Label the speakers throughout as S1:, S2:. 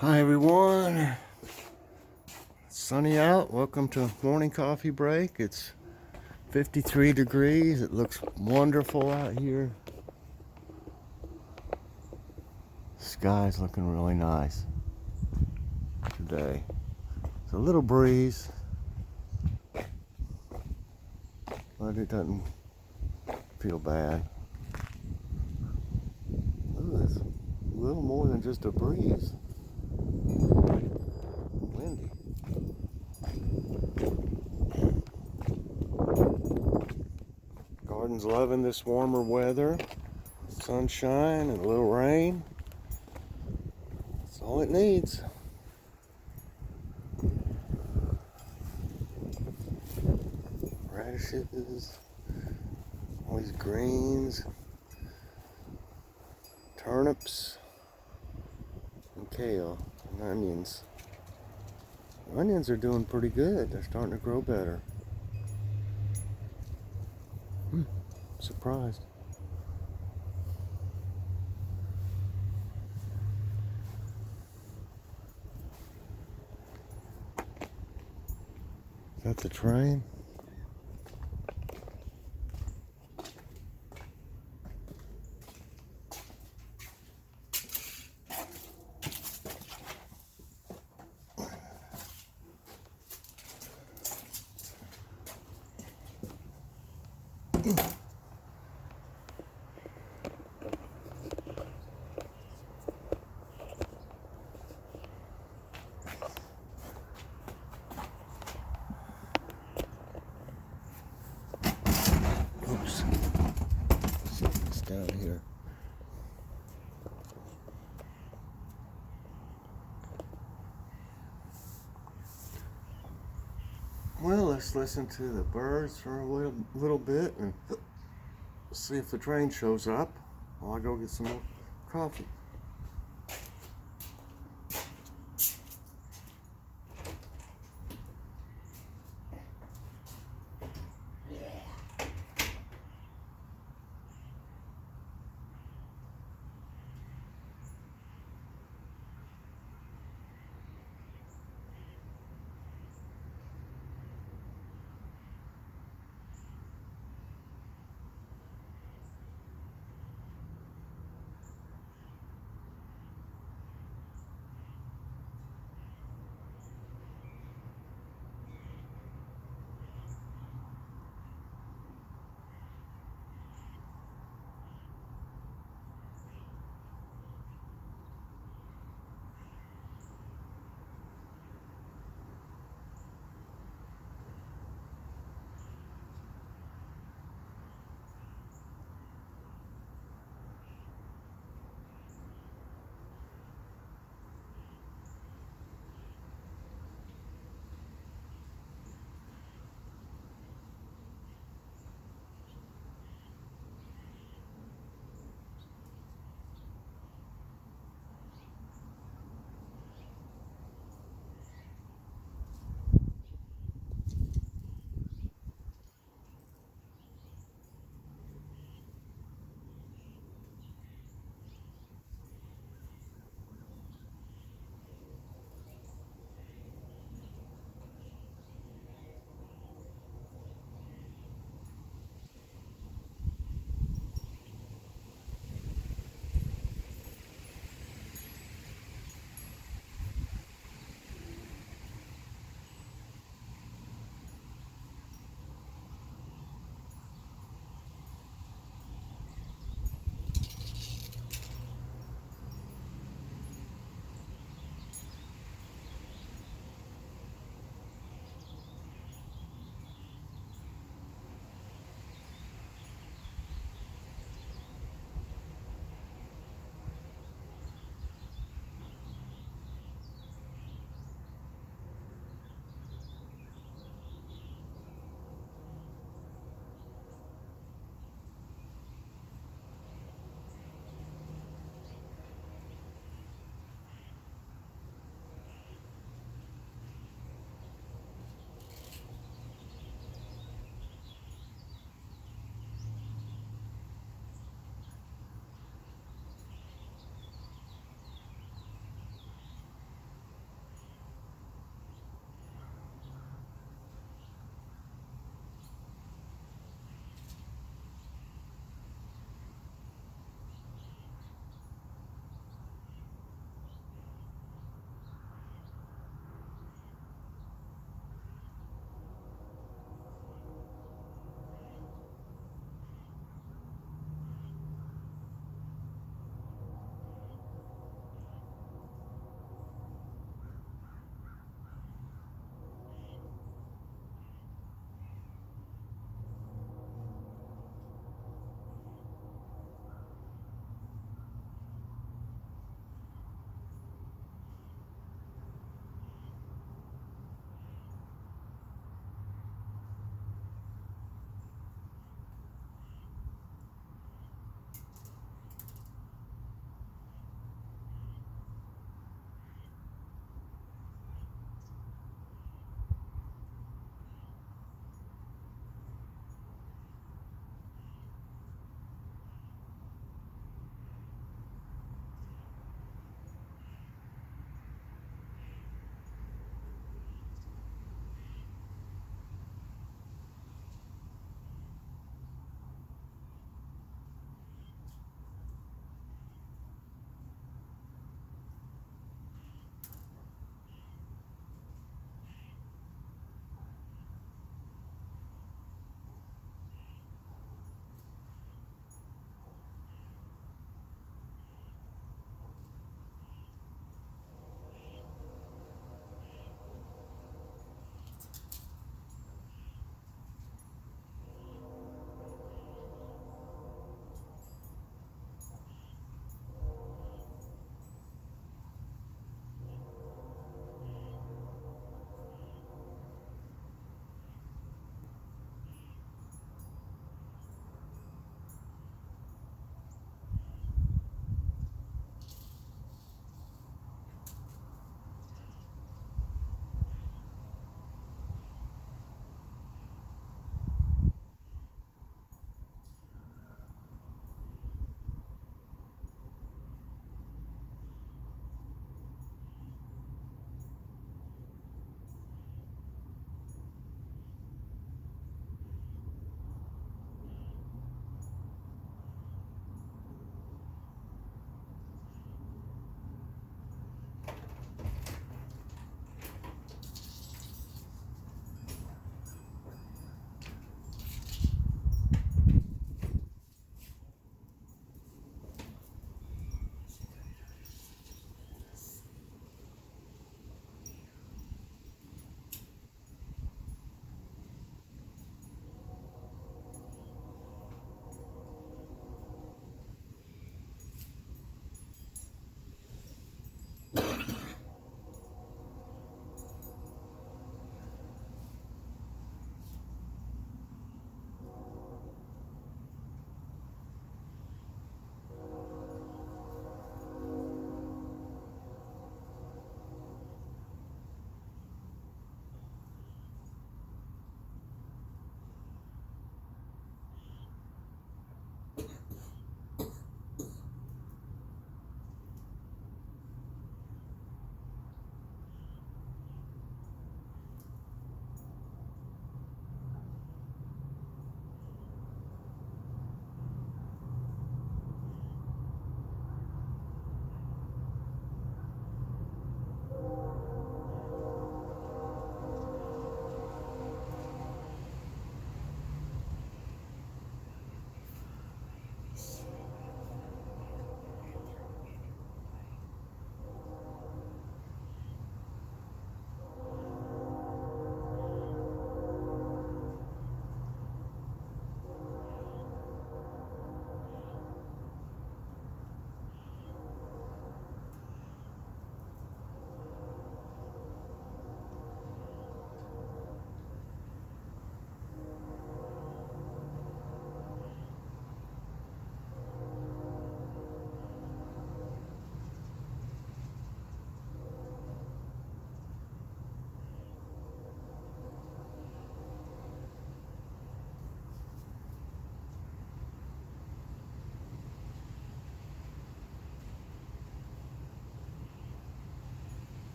S1: Hi everyone, it's sunny out. Welcome to morning coffee break. It's 53 degrees. It looks wonderful out here. Sky's looking really nice today. It's a little breeze, but it doesn't feel bad. Ooh, it's a little more than just a breeze. Windy. Garden's loving this warmer weather. Sunshine and a little rain. That's all it needs. Radishes, all these greens, turnips, and kale, and onions. The onions are doing pretty good. They're starting to grow better. Surprised. Is that the train? Oops. Something's down here. Well, let's listen to the birds for a little bit and see if the train shows up while I go get some more coffee.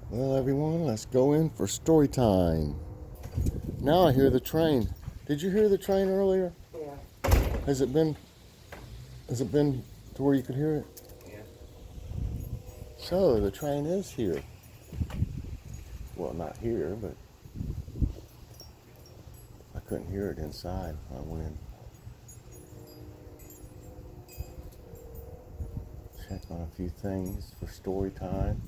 S1: Well, everyone, let's go in for story time. Now I hear the train. Did you hear the train earlier?
S2: Yeah.
S1: Has it been to where you could hear it?
S2: Yeah.
S1: So the train is here. Well, not here, but I couldn't hear it inside when I went in. Check on a few things for story time.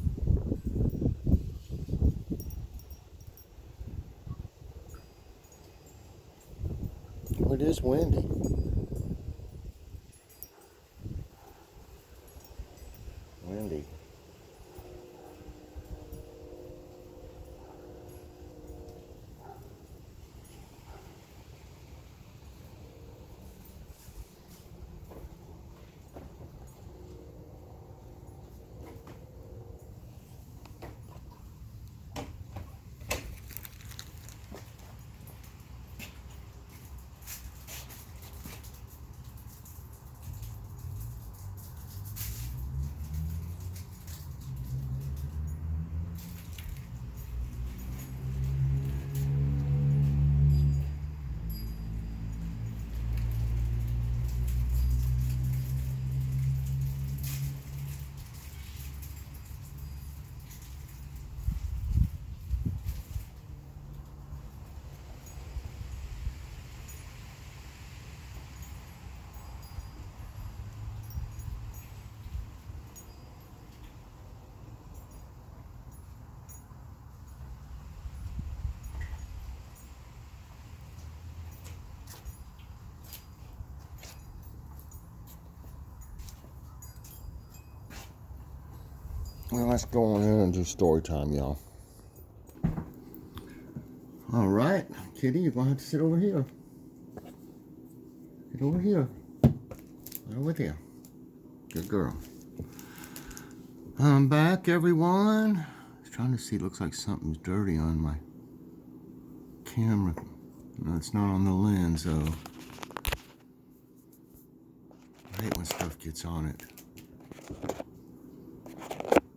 S1: Oh, it is windy. Windy. Well, let's go on in and do story time, y'all. All right, Kitty, you're gonna have to sit over here. Get over here. Right over there. Good girl. I'm back, everyone. I was trying to see. Looks like something's dirty on my camera. No, it's not on the lens, though. I hate when stuff gets on it.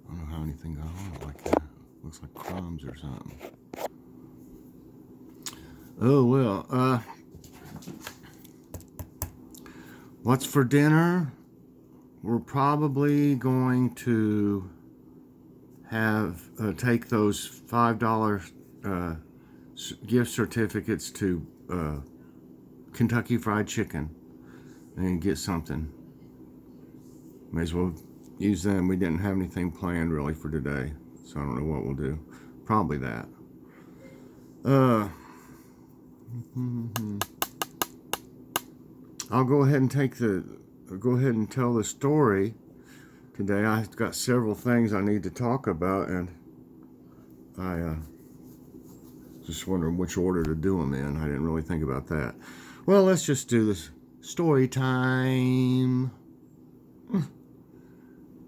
S1: I don't know how anything got on it like that. Looks like crumbs or something. Oh, well, what's for dinner? We're probably going to have take those $5 gift certificates to Kentucky Fried Chicken and get something. May as well use them. We didn't have anything planned really for today, so I don't know what we'll do. Probably that. I'll go ahead and tell the story today. I've got several things I need to talk about, and I just wondering which order to do them in. I didn't really think about that. Well, let's just do this story time.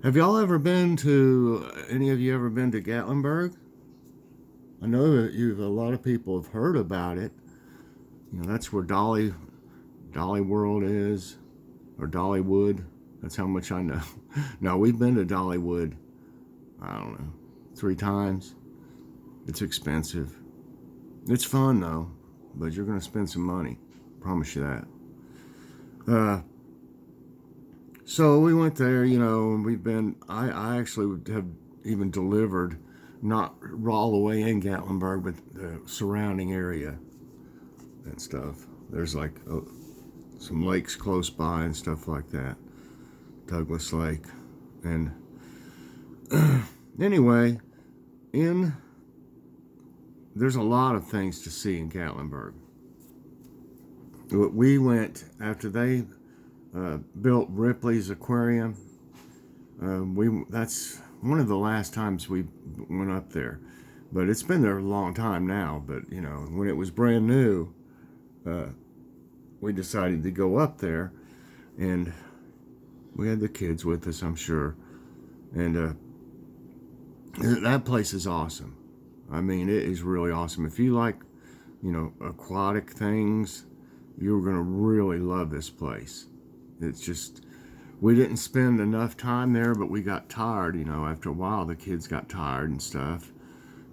S1: Have y'all ever been to, any of you ever been to Gatlinburg? I know that a lot of people have heard about it. You know, that's where Dolly World is, or Dollywood. That's how much I know. No, we've been to Dollywood, I don't know, 3 times. It's expensive. It's fun though, but you're gonna spend some money. Promise you that. So we went there, you know, and I actually have even delivered, not all the way in Gatlinburg, but the surrounding area and stuff. There's like some lakes close by and stuff like that. Douglas Lake. And anyway, there's a lot of things to see in Gatlinburg. We went after they built Ripley's Aquarium. That's one of the last times we went up there, but it's been there a long time now. But you know, when it was brand new, we decided to go up there, and we had the kids with us, I'm sure, and that place is awesome. I mean, it is really awesome. If you like, you know, aquatic things, you're gonna really love this place. It's just, we didn't spend enough time there, but we got tired, you know, after a while the kids got tired and stuff.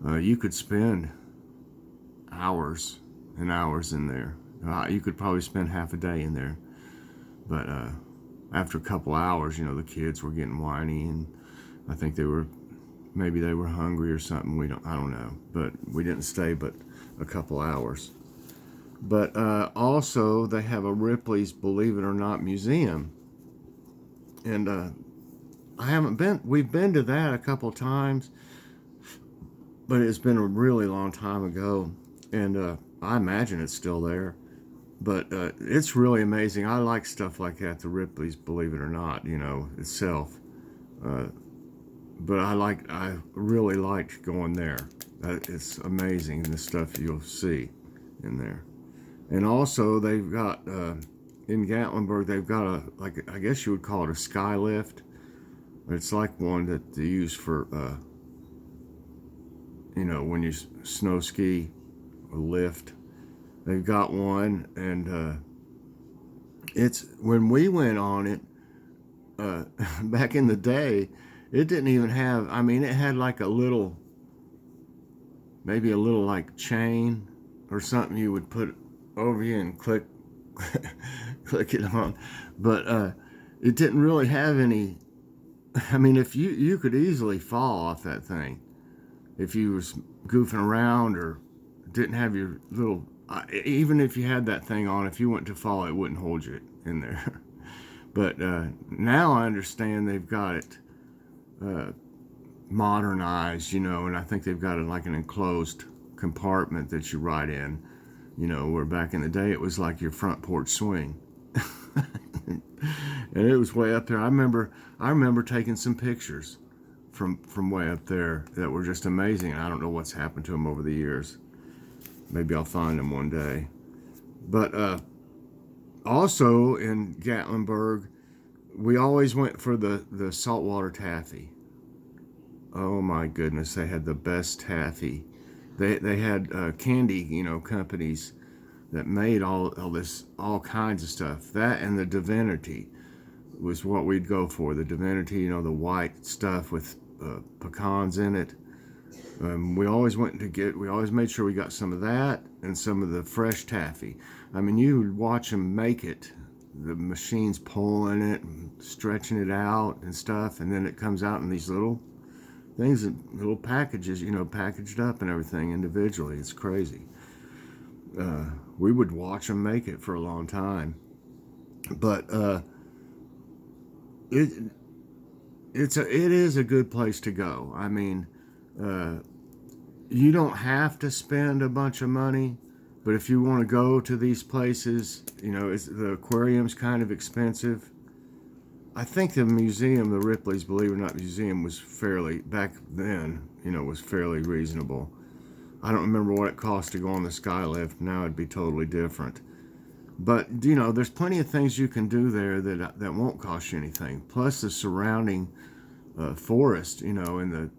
S1: You could spend hours and hours in there. You could probably spend half a day in there. But after a couple hours, the kids were getting whiny, and I think maybe they were hungry or something. I don't know. But we didn't stay but a couple hours. But also, they have a Ripley's Believe It or Not museum. And we've been to that a couple times, but it's been a really long time ago. And I imagine it's still there. But it's really amazing. I like stuff like that, the Ripley's Believe It or Not, itself. But I really liked going there. It's amazing, the stuff you'll see in there. And also, they've got, in Gatlinburg, they've got I guess you would call it a sky lift. It's like one that they use for, when you snow ski or lift. They've got one, and when we went on it, back in the day, it didn't even have, it had like maybe a little like chain or something you would put over you and click it on. But it didn't really have any, if you could easily fall off that thing if you was goofing around or didn't have your little, even if you had that thing on, if you went to fall, it wouldn't hold you in there. But now I understand they've got it modernized, and I think they've got it like an enclosed compartment that you ride in, where back in the day it was like your front porch swing. And it was way up there. I remember taking some pictures from way up there that were just amazing. I don't know what's happened to them over the years. Maybe I'll find them one day. But also in Gatlinburg, we always went for the saltwater taffy. Oh my goodness, they had the best taffy. They had candy, companies that made all kinds of stuff. That and the Divinity was what we'd go for. The Divinity, the white stuff with pecans in it. We always made sure we got some of that and some of the fresh taffy. You would watch them make it. The machine's pulling it and stretching it out and stuff, and then it comes out in these little things, little packages, packaged up and everything individually. It's crazy. We would watch them make it for a long time. But it is a good place to go. You don't have to spend a bunch of money, but if you want to go to these places, the aquarium's kind of expensive. I think the museum, the Ripley's Believe It or Not museum, was back then, was fairly reasonable. I don't remember what it cost to go on the sky lift. Now it'd be totally different. But, there's plenty of things you can do there that won't cost you anything. Plus the surrounding forest, and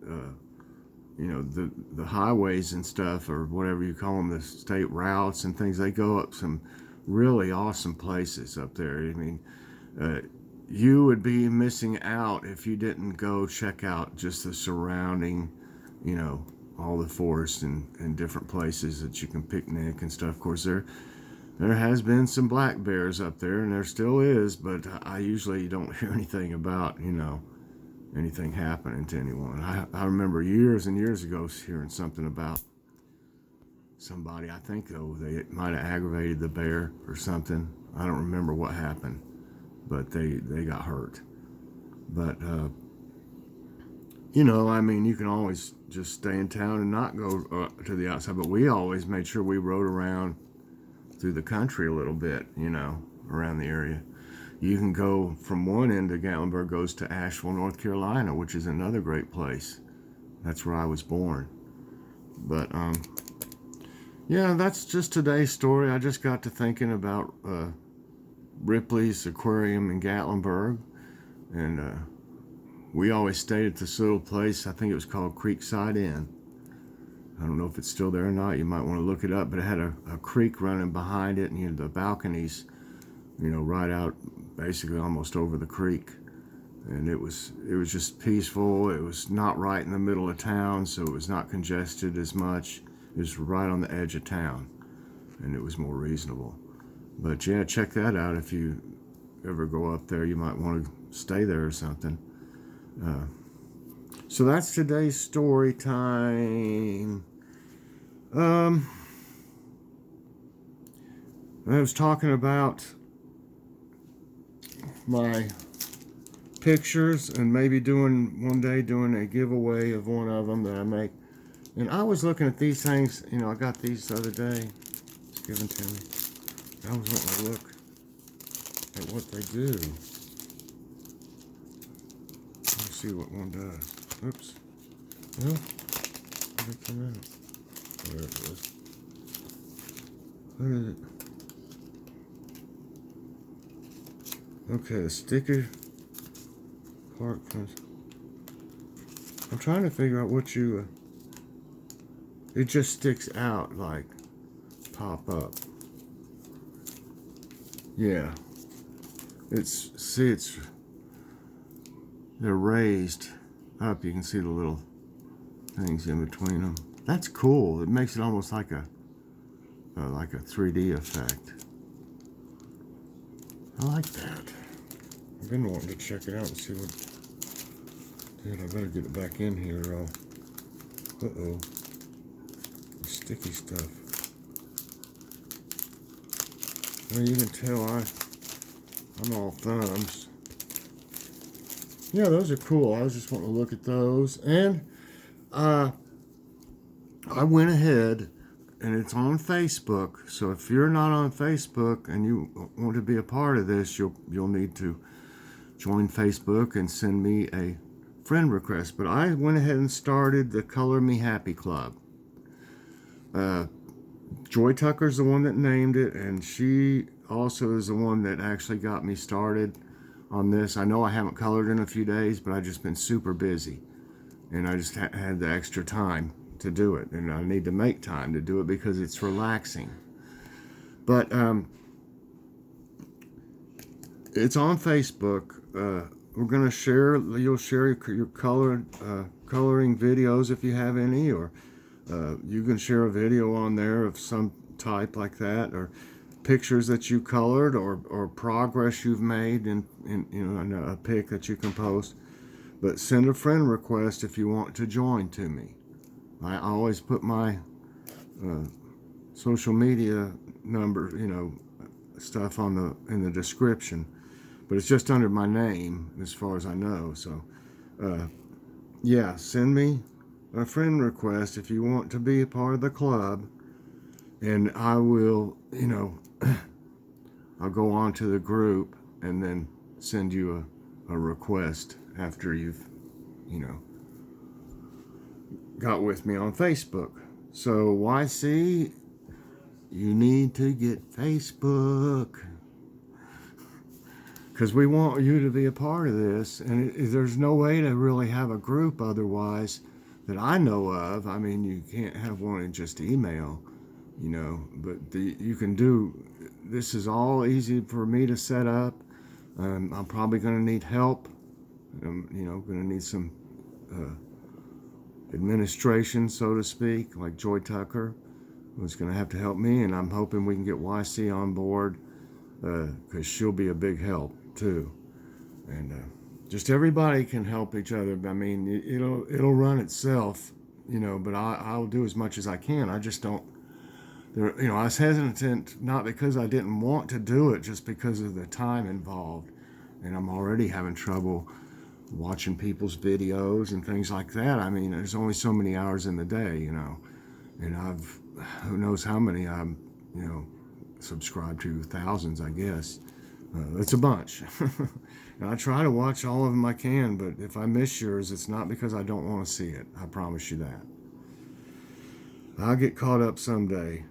S1: the highways and stuff, or whatever you call them, the state routes and things. They go up some really awesome places up there. You would be missing out if you didn't go check out just the surrounding, all the forest and different places that you can picnic and stuff. Of course, there has been some black bears up there, and there still is, but I usually don't hear anything about, anything happening to anyone. I remember years and years ago hearing something about somebody, I think, though, they might have aggravated the bear or something. I don't remember what happened, but they got hurt. But, you can always just stay in town and not go to the outside, but we always made sure we rode around through the country a little bit, around the area. You can go from one end of Gatlinburg, goes to Asheville, North Carolina, which is another great place. That's where I was born. But, yeah, that's just today's story. I just got to thinking about Ripley's Aquarium in Gatlinburg. And we always stayed at this little place. I think it was called Creekside Inn. I don't know if it's still there or not. You might want to look it up. But it had a creek running behind it, and the balconies, right out basically almost over the creek. and it was just peaceful. It was not right in the middle of town, so it was not congested as much. It was right on the edge of town, and it was more reasonable. But yeah, check that out if you ever go up there. You might want to stay there or something. So that's today's story time. I was talking about my pictures and maybe one day doing a giveaway of one of them that I make. And I was looking at these things, you know, I got these the other day. It's given to me. I was wanting to look at what they do. Let's see what one does. Oops. Well, where did it come out? There it is. Where is it? Okay, the sticker part comes. I'm trying to figure out what you. It just sticks out like pop up. Yeah. They're raised up. You can see the little things in between them. That's cool. It makes it almost like a 3D effect. I like that. I've been wanting to check it out and see what. Dude, I better get it back in here. Uh-oh. Sticky stuff. Well, you can tell I'm all thumbs. Yeah, those are cool. I was just wanting to look at those. And I went ahead, and it's on Facebook. So if you're not on Facebook and you want to be a part of this, you'll need to join Facebook and send me a friend request. But I went ahead and started the Color Me Happy Club. Joy Tucker's the one that named it, and she also is the one that actually got me started on this. I know I haven't colored in a few days, but I've just been super busy, and I just had the extra time to do it, and I need to make time to do it because it's relaxing. But it's on Facebook. We're gonna share. You'll share your coloring videos if you have any, or you can share a video on there of some type like that, or pictures that you colored, or progress you've made in a pic that you can post. But send a friend request if you want to join to me. I always put my social media number, stuff in the description, but it's just under my name as far as I know. So yeah, send me a friend request if you want to be a part of the club, and I will, I'll go on to the group and then send you a request after you've, got with me on Facebook. So YC, you need to get Facebook, because we want you to be a part of this, and there's no way to really have a group otherwise that I know of. I mean, you can't have one in just email, but you can do. This is all easy for me to set up. I'm probably going to need help. I'm, going to need some administration, so to speak, like Joy Tucker was going to have to help me, and I'm hoping we can get YC on board, because she'll be a big help too. And just everybody can help each other. I mean, it'll run itself, but I'll do as much as I can. I just don't. I was hesitant, not because I didn't want to do it, just because of the time involved. And I'm already having trouble watching people's videos and things like that. I mean, there's only so many hours in the day, and who knows how many I'm, subscribed to, thousands, I guess. It's a bunch. And I try to watch all of them I can, but if I miss yours, it's not because I don't want to see it. I promise you that. I'll get caught up someday.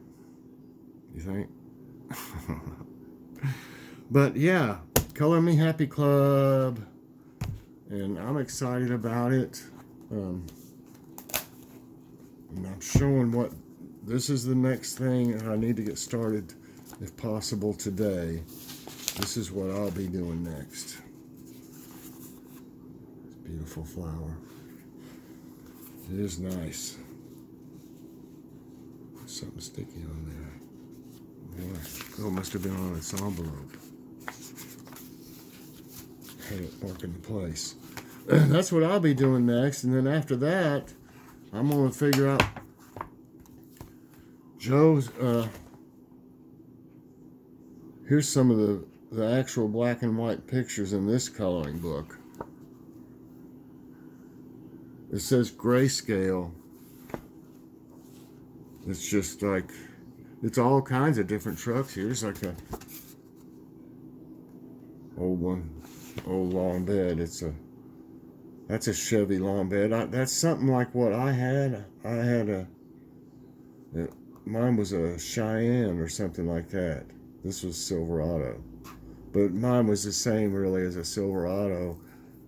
S1: You think? But yeah, Color Me Happy Club, and I'm excited about it. And I'm showing what this is the next thing, and I need to get started if possible today. This is what I'll be doing next. beautiful flower. It is nice. There's something sticky on there. Oh, it must have been on its envelope. Had it marked in place. That's what I'll be doing next, and then after that, I'm going to figure out Joe's. Here's some of the actual black and white pictures in this coloring book. It says grayscale. It's just like, it's all kinds of different trucks. Here's like a old one, old long bed. That's a Chevy long bed. That's something like what I had. Mine was a Cheyenne or something like that. This was Silverado. But mine was the same really as a Silverado,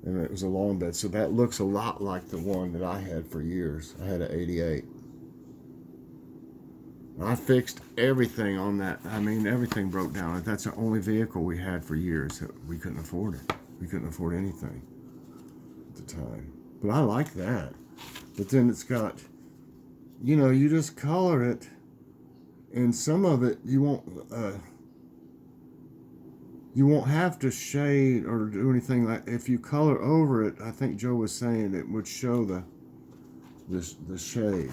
S1: and it was a long bed. So that looks a lot like the one that I had for years. I had an 88. I fixed everything on that. I mean, everything broke down. That's the only vehicle we had for years. We couldn't afford it. We couldn't afford anything at the time. But I like that. But then it's got, you know, you just color it, and some of it you won't have to shade or do anything. Like if you color over it, I think Joe was saying it would show the shade,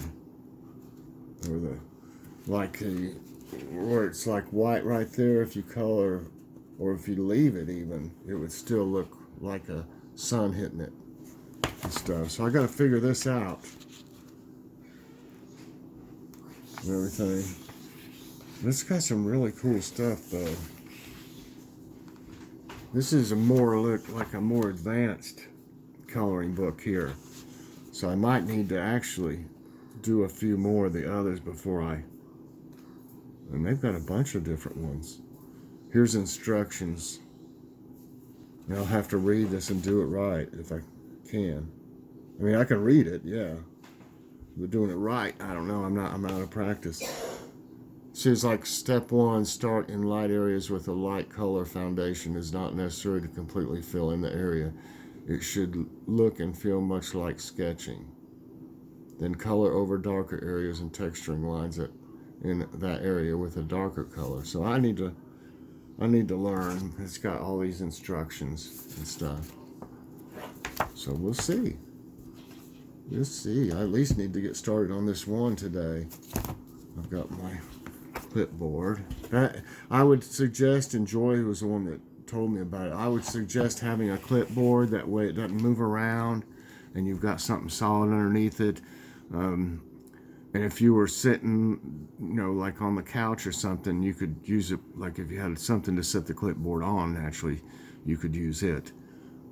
S1: or the where it's like white right there. If you color, or if you leave it even, it would still look like a sun hitting it and stuff. So I got to figure this out and everything. This got some really cool stuff though. This is a more advanced coloring book here. So I might need to actually do a few more of the others before and they've got a bunch of different ones. Here's instructions. And I'll have to read this and do it right if I can. I mean, I can read it, yeah. But doing it right, I don't know. I'm out of practice. She's like step 1, start in light areas with a light color foundation. Is not necessary to completely fill in the area. It should look and feel much like sketching. Then color over darker areas and texturing lines in that area with a darker color. So I need to learn. It's got all these instructions and stuff. So we'll see. We'll see. I at least need to get started on this one today. I've got my clipboard. I would suggest, and Joy was the one that told me about it, I would suggest having a clipboard. That way it doesn't move around and you've got something solid underneath it. And if you were sitting, you know, like on the couch or something, you could use it, like if you had something to set the clipboard on, naturally, you could use it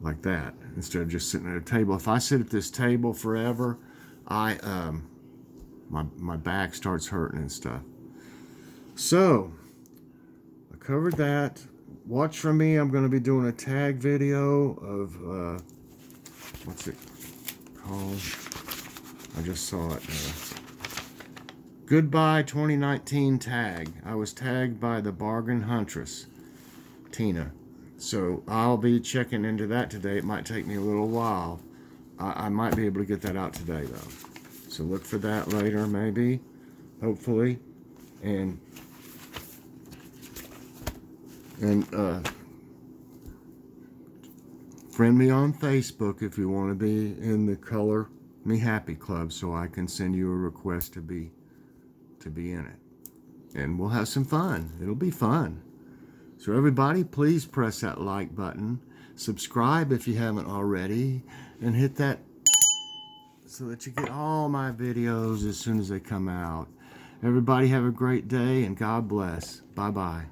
S1: like that instead of just sitting at a table. If I sit at this table forever, my back starts hurting and stuff. So, I covered that. Watch for me. I'm going to be doing a tag video of, what's it called? I just saw it. Goodbye 2019 tag. I was tagged by the Bargain Huntress, Tina. So I'll be checking into that today. It might take me a little while. I might be able to get that out today though. So look for that later, maybe, hopefully. And friend me on Facebook if you want to be in the Color Me Happy Club, so I can send you a request to be in it. And we'll have some fun. It'll be fun. So everybody, please press that like button. Subscribe if you haven't already. And hit that so that you get all my videos as soon as they come out. Everybody have a great day and God bless. Bye-bye.